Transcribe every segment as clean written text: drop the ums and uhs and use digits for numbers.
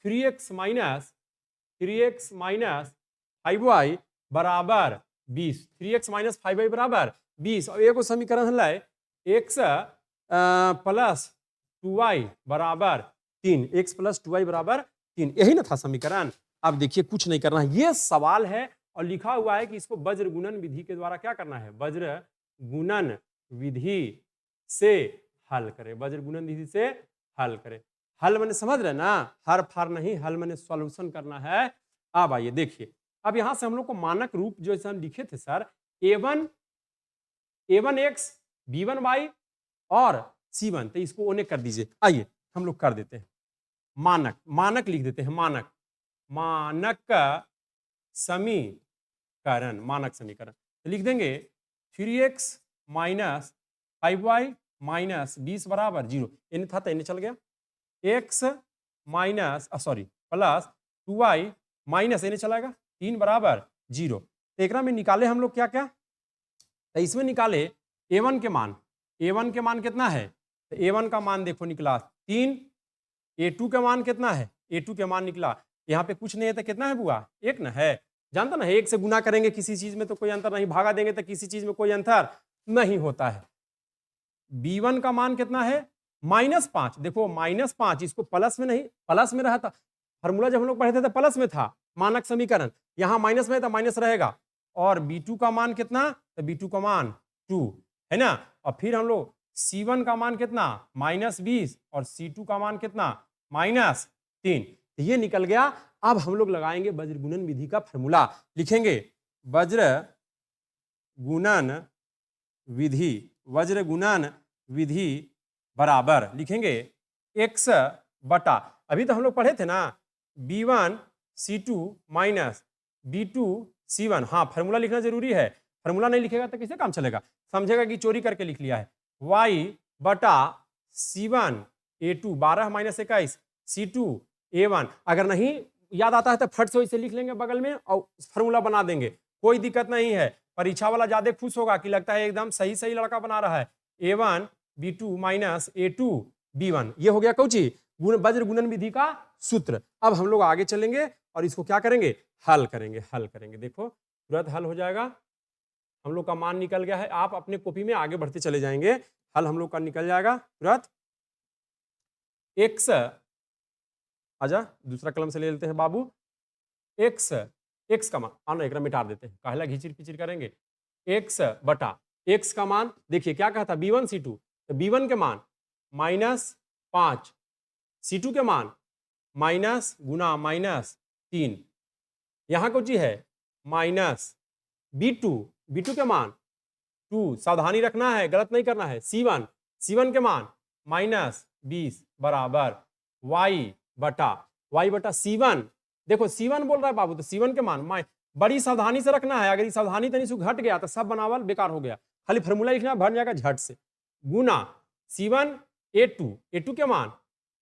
3x minus 5y बराबर 20, 3x minus 5y बराबर 20 और एगो समीकरण है x प्लस 2y बराबर 3, x प्लस 2y बराबर 3, यही ना था समीकरण। अब देखिए कुछ नहीं करना है, ये सवाल है और लिखा हुआ है कि इसको वज्र गुणन विधि के द्वारा क्या करना है, वज्र गुणन विधि से हल करें, वज्र गुणन विधि से हल करें। हल मैंने समझ रहे ना, हर फार नहीं, हल मैंने सॉल्यूशन करना है। अब आइए देखिए, अब यहां से हम लोग को मानक रूप जो हम लिखे थे सर, a1x b1y और c1, तो इसको ओने कर दीजिए। आइए हम लोग कर देते हैं, मानक मानक लिख देते हैं, मानक मानक का समीकरण, मानक समीकरण तो लिख देंगे 3x माइनस 5y माइनस 20 बराबर 0, इन था तो इन चल गया, x minus sorry plus 2y minus इन चलाएगा 3 बराबर 0। तो एक में निकाले हम लोग क्या क्या, तो इसमें निकाले a1 के मान, a1 के मान कितना है, तो a1 का मान देखो निकला 3, a2 का मान कितना है, a2 के मान निकला, यहाँ पे कुछ नहीं है तो कितना है बुआ, एक ना है, जानता ना, एक से गुना करेंगे किसी चीज में तो कोई अंतर नहीं, भागा देंगे तो किसी चीज में कोई अंतर नहीं होता है। b1 का मान कितना है, -5, देखो -5, इसको प्लस में नहीं, प्लस में रहा था, फॉर्मूला जब हम लोग पढ़े थे तो प्लस में था मानक समीकरण, यहाँ माइनस में तो माइनस रहेगा। और b2 का मान कितना, तो b2 का मान 2 है ना, और फिर हम लोग c1 का मान कितना -20 और c2 का मान कितना -3, तो ये निकल गया। अब हम लोग लगाएंगे वज्र गुणन विधि का फॉर्मूला, लिखेंगे वज्र गुणन विधि, वज्र गुणन विधि बराबर लिखेंगे x बटा, अभी तो हम लोग पढ़े थे ना, b1 c2 minus b2 c1, हाँ फॉर्मूला लिखना जरूरी है, फॉर्मूला नहीं लिखेगा तो कैसे काम चलेगा, समझेगा कि चोरी करके लिख लिया है। y बटा c1 a2 12 minus 21 c2 a1, अगर नहीं याद आता है तो फट से वैसे लिख लेंगे बगल में और फॉर्मूला बना देंगे, कोई दिक्कत नहीं है। परीक्षा वाला ज्यादा खुश होगा कि लगता है एकदम सही सही लड़का बना रहा है। a1 b2 minus a2 b1, ये हो गया कौची वज्र गुणन विधि का सूत्र। अब हम लोग आगे चलेंगे और इसको क्या करेंगे, हल करेंगे, हल करेंगे, देखो तुरंत हल हो जाएगा, हम लोग का मान निकल गया है, आप अपने कॉपी में आगे बढ़ते चले जाएंगे, हल हम लोग का निकल जाएगा तुरंत। x, आजा दूसरा कलम से ले लेते हैं बाबू, x का मान आना एक मिटा देते हैं, कहला घिचिर पिचिर करेंगे, x बटा x का मान देखिए क्या कहता b1 c2, तो b1 के मान -5, c2 के मान माइनस गुना -3, यहाँ कुछ है माइनस b2 के मान 2, सावधानी रखना है गलत नहीं करना है, c1 के मान -20 बराबर y बटा c1, देखो c1 बोल रहा है बाबू, तो c1 के मान बड़ी सावधानी से रखना है, अगर ये सावधानी तनी से घट गया तो सब बनावल बेकार हो गया, खाली फॉर्मूला लिखना बन जाएगा झट से, गुना c1 a2 के मान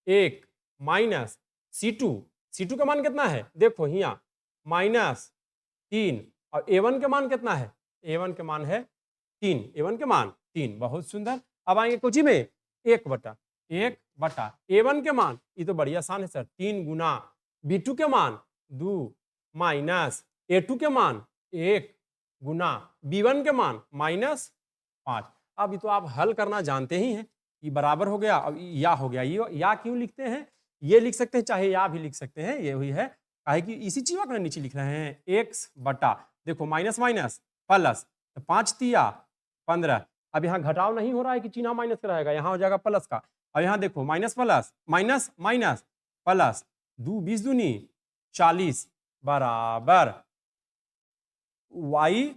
1 माइनस c2 का मान कितना है, देखो यहाँ -3, और a1 के मान कितना है, a1 के मान है 3, a1 के मान 3, बहुत सुंदर। अब आएंगे कुछ में 1 बटा a1 के मान, ये तो बड़ी आसान है सर, 3 गुना b2 के मान 2 माइनस a2 के मान 1 गुना b1 के मान -5। अब ये तो आप हल करना जानते ही हैं, ये बराबर हो गया, अब या हो गया, ये या क्यों लिखते हैं, ये लिख सकते हैं चाहे या भी लिख सकते हैं, ये हुई है काहे कि इसी चीज का नीचे लिख रहे हैं, x बटा देखो माइनस माइनस प्लस, 5 तिया 15, अब यहाँ घटाव नहीं हो रहा है कि चिन्ह माइनस का रहेगा, यहाँ हो जाएगा प्लस का, और यहाँ देखो minus plus minus minus plus 2 20 दूनी 40 बराबर y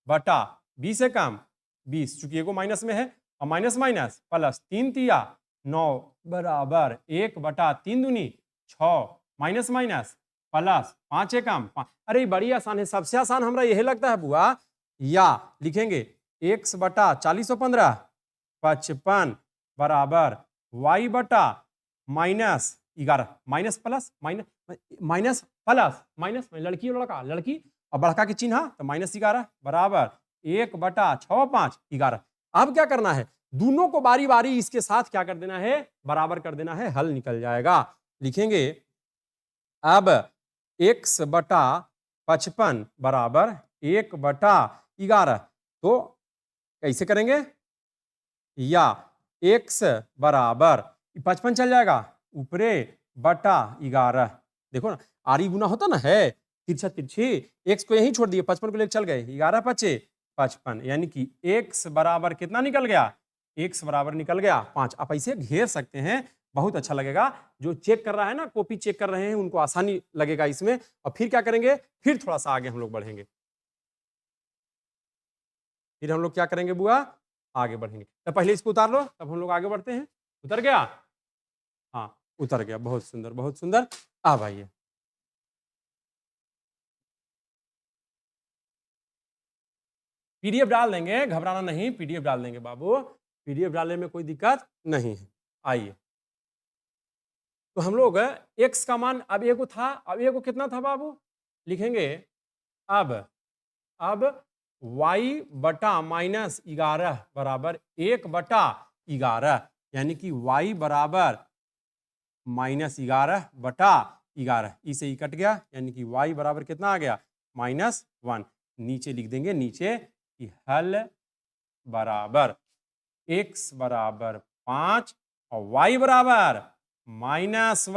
बटा 20 से कम 20, चूंकि एगो माइनस में है, और माइनस माइनस प्लस 3 तिया 9 बराबर 1 बटा 3 दूनी 6 माइनस माइनस प्लस 5 एकम 5, अरे बड़ी आसान है, सबसे आसान हमरा यही लगता है बुआ, या लिखेंगे x बटा 40/15 55 बराबर y बटा -11 minus plus minus plus minus, लड़की और लड़का, लड़की और बड़का के चिन्ह तो -11 बराबर 1 बटा 6 5 11। अब क्या करना है, दोनों को बारी बारी इसके साथ क्या कर देना है, बराबर कर देना है, हल निकल जाएगा। लिखेंगे अब x बटा 55 बराबर 1/11। तो कैसे करेंगे, या x बराबर 55 चल जाएगा ऊपरे बटा 11। देखो ना, आरी गुना होता ना है तिरछा तिरछी, x को यहीं छोड़ दिए, 55 को लेकर चल गए, 11 पचे 55, यानी कि x बराबर कितना निकल गया, x बराबर निकल गया 5। आप ऐसे घेर सकते हैं, बहुत अच्छा लगेगा। जो चेक कर रहा है ना, कॉपी चेक कर रहे हैं, उनको आसानी लगेगा इसमें। और फिर क्या करेंगे, फिर थोड़ा सा आगे हम लोग बढ़ेंगे, फिर हम लोग क्या करेंगे बुआ, आगे बढ़ेंगे। तो पहले इसको उतार लो, तब हम लोग आगे बढ़ते हैं। उतर गया, हाँ उतर गया, बहुत सुंदर बहुत सुंदर। अब आइए, पीडीएफ डाल देंगे, घबराना नहीं, पीडीएफ डाल देंगे बाबू, पीडीएफ डालने में कोई दिक्कत नहीं है। आइए, तो हम लोग x का मान अब एगो था, अब एगो कितना था बाबू, लिखेंगे अब अब y बटा -11 बराबर 1/11, यानी कि y बराबर -11/11, इसे ही कट गया, यानी कि y बराबर कितना आ गया, -1। नीचे लिख देंगे, नीचे कि हल बराबर x बराबर 5 और y बराबर -1।